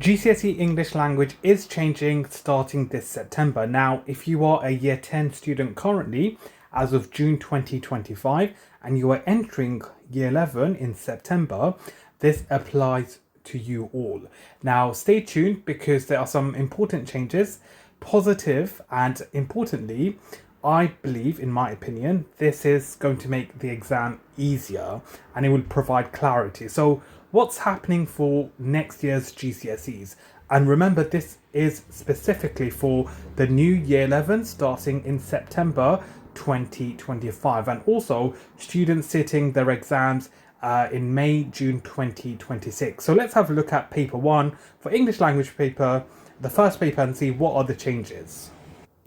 GCSE English Language is changing starting this September. Now, if you are a Year 10 student currently, as of June 2025, and you are entering Year 11 in September, this applies to you all. Now, stay tuned because there are some important changes, positive, and importantly, I believe, in my opinion, this is going to make the exam easier and it will provide clarity. So what's happening for next year's GCSEs? And remember, this is specifically for the new Year 11 starting in September 2025, and also students sitting their exams in May, June 2026. So let's have a look at paper one for English language paper, the first paper, and see what are the changes.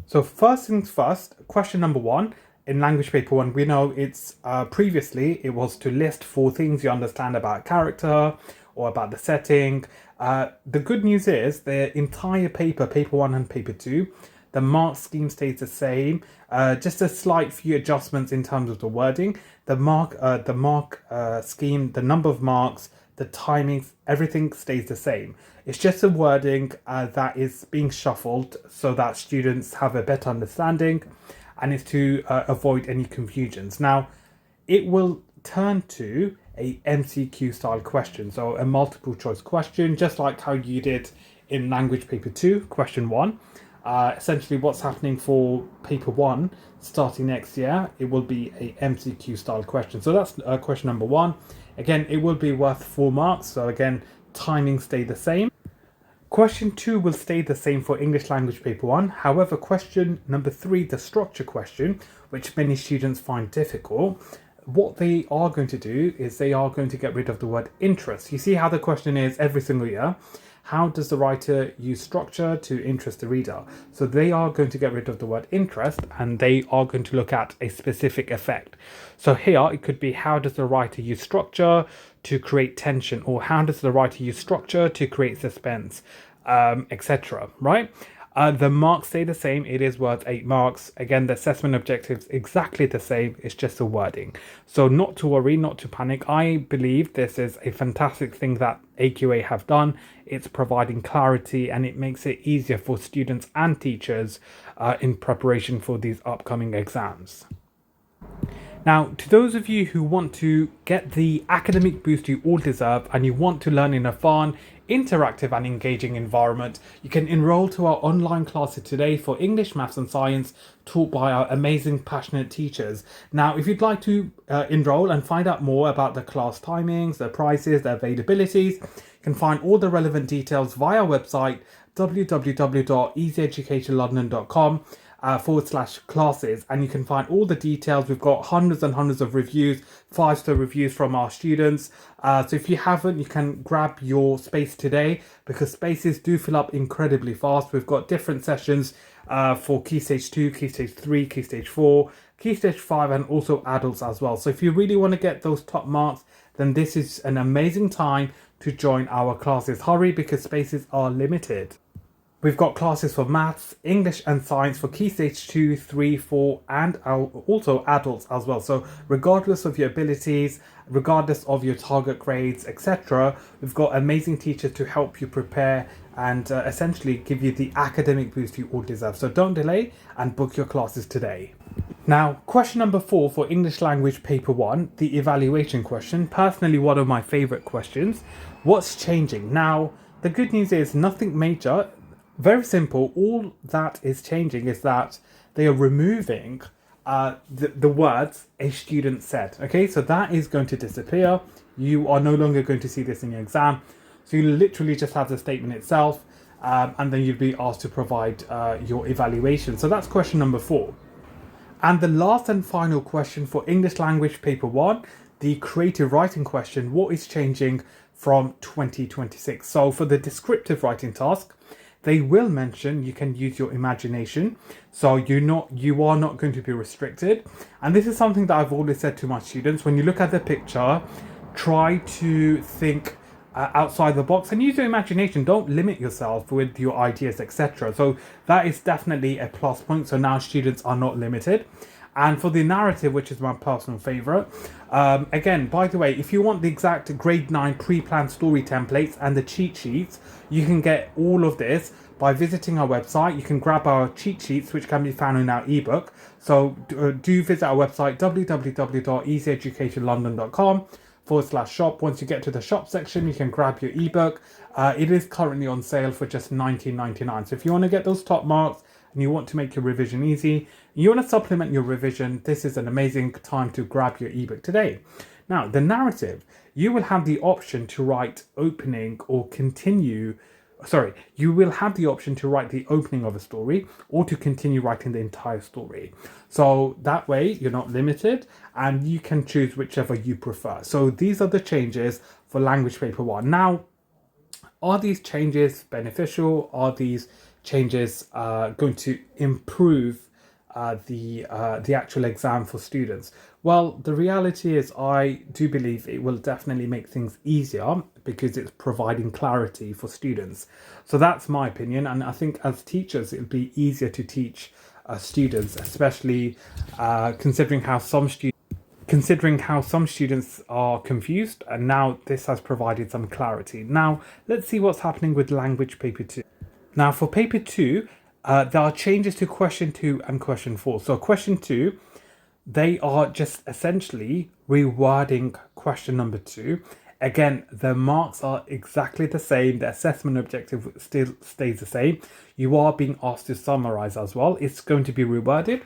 So first things first, question number one in language paper one, we know it's previously it was to list 4 things you understand about character or about the setting. The good news is the entire paper, paper one and paper two, the mark scheme stays the same. Just a slight few adjustments in terms of the wording. The mark scheme, the number of marks, the timings, everything stays the same. It's just the wording that is being shuffled so that students have a better understanding, and it's to avoid any confusions. Now, it will turn to a MCQ style question, so a multiple choice question, just like how you did in language paper 2, question 1. Essentially what's happening for paper 1 starting next year, it will be a MCQ style question. So that's question number 1. Again, it will be worth 4 marks. So again, timing stay the same. Question 2 will stay the same for English language paper 1. However, question number 3, the structure question, which many students find difficult, what they are going to do is they are going to get rid of the word interest. You see how the question is every single year. How does the writer use structure to interest the reader? So they are going to get rid of the word interest and they are going to look at a specific effect. So here it could be, how does the writer use structure to create tension, or how does the writer use structure to create suspense, etc. Right? The marks stay the same. It is worth 8 marks. Again, the assessment objectives exactly the same. It's just the wording. So not to worry, not to panic. I believe this is a fantastic thing that AQA have done. It's providing clarity and it makes it easier for students and teachers in preparation for these upcoming exams. Now, to those of you who want to get the academic boost you all deserve and you want to learn in a fun, interactive and engaging environment, you can enroll to our online classes today for English, Maths and Science taught by our amazing, passionate teachers. Now, if you'd like to enroll and find out more about the class timings, the prices, the availabilities, you can find all the relevant details via our website www.easyeducationlondon.com /classes, and you can find all the details. We've got hundreds and hundreds of reviews, 5-star reviews from our students. So if you haven't, you can grab your space today because spaces do fill up incredibly fast. We've got different sessions for Key Stage 2, Key Stage 3, Key Stage 4, Key Stage 5, and also adults as well. So if you really want to get those top marks, then this is an amazing time to join our classes. Hurry because spaces are limited. We've got classes for maths, English and science for Key Stage 2, 3, 4 and also adults as well. So regardless of your abilities, regardless of your target grades, etc., we've got amazing teachers to help you prepare and essentially give you the academic boost you all deserve. So don't delay and book your classes today. Now, question number 4 for English language paper 1, the evaluation question. Personally, one of my favorite questions. What's changing? Now, the good news is nothing major. Very simple. All that is changing is that they are removing the words "a student said." Okay, so that is going to disappear. You are no longer going to see this in your exam. So you literally just have the statement itself, and then you'd be asked to provide your evaluation. So that's question number 4. And the last and final question for English language paper 1, the creative writing question. What is changing from 2026? So for the descriptive writing task, they will mention you can use your imagination, so you are not going to be restricted. And this is something that I've always said to my students: when you look at the picture, try to think outside the box and use your imagination. Don't limit yourself with your ideas, etc. So that is definitely a plus point. So now students are not limited. And for the narrative, which is my personal favorite, again, by the way, if you want the exact grade 9 pre-planned story templates and the cheat sheets, you can get all of this by visiting our website. You can grab our cheat sheets, which can be found in our ebook. So do visit our website, www.easyeducationlondon.com/shop. Once you get to the shop section, you can grab your ebook. It is currently on sale for just $19.99. So if you want to get those top marks and you want to make your revision easy, you want to supplement your revision, this is an amazing time to grab your ebook today. Now, the narrative, you will have the option to write opening or continue. Sorry, you will have the option to write the opening of a story or to continue writing the entire story. So that way you're not limited and you can choose whichever you prefer. So these are the changes for language paper 1. Now, are these changes beneficial? Are these changes going to improve the actual exam for students? Well, the reality is I do believe it will definitely make things easier because it's providing clarity for students. So that's my opinion, and I think as teachers it'll be easier to teach students, especially considering how some students are confused, and now this has provided some clarity. Now let's see what's happening with language paper 2. Now for paper 2, there are changes to question 2 and question 4. So question 2, they are just essentially rewording question number 2. Again, the marks are exactly the same. The assessment objective still stays the same. You are being asked to summarize as well. It's going to be reworded.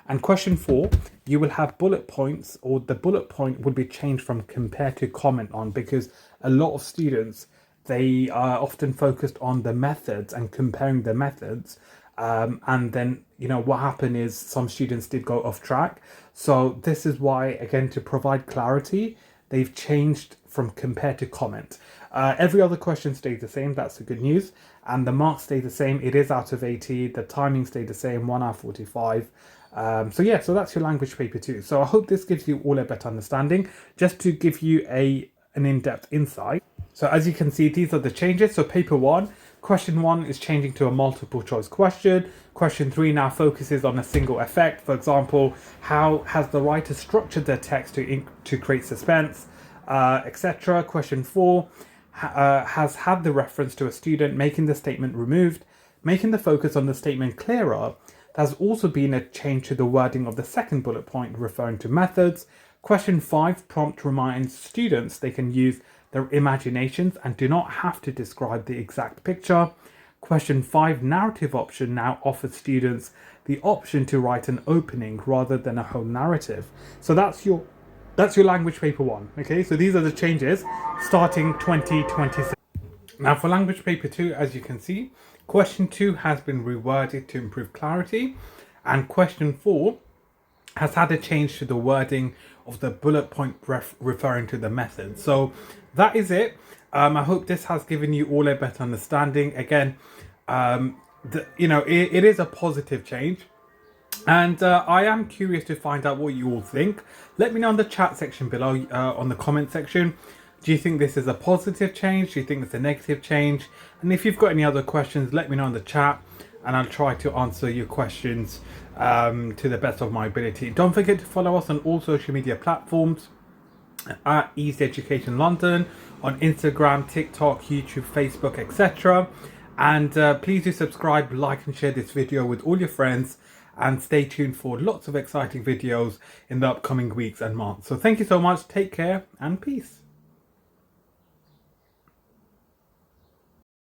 And question 4, you will have bullet points, or the bullet point will be changed from compare to comment on, because a lot of students, they are often focused on the methods and comparing the methods. And then, what happened is some students did go off track. So this is why, again, to provide clarity, they've changed from compare to comment. Every other question stayed the same. That's the good news. And the marks stay the same. It is out of 80. The timing stayed the same, 1 hour 45. So that's your language paper 2. So I hope this gives you all a better understanding, just to give you an in-depth insight. So as you can see, these are the changes. So paper 1, question 1 is changing to a multiple choice question. Question 3 now focuses on a single effect. For example, how has the writer structured their text to create suspense, etc. Question 4 has had the reference to a student, making the statement removed, making the focus on the statement clearer. There's also been a change to the wording of the second bullet point referring to methods. Question 5 prompt reminds students they can use their imaginations and do not have to describe the exact picture. Question 5 narrative option now offers students the option to write an opening rather than a whole narrative. So that's your language paper 1. Okay, so these are the changes starting 2026. Now for language paper 2, as you can see, question 2 has been reworded to improve clarity, and question 4 has had a change to the wording of the bullet point referring to the method. So that is it. I hope this has given you all a better understanding. Again, it is a positive change. And I am curious to find out what you all think. Let me know in the chat section below, on the comment section. Do you think this is a positive change? Do you think it's a negative change? And if you've got any other questions, let me know in the chat, and I'll try to answer your questions to the best of my ability. Don't forget to follow us on all social media platforms at Easy Education London, on Instagram, TikTok, YouTube, Facebook, etc. And please do subscribe, like and share this video with all your friends, and stay tuned for lots of exciting videos in the upcoming weeks and months. So thank you so much, take care and peace.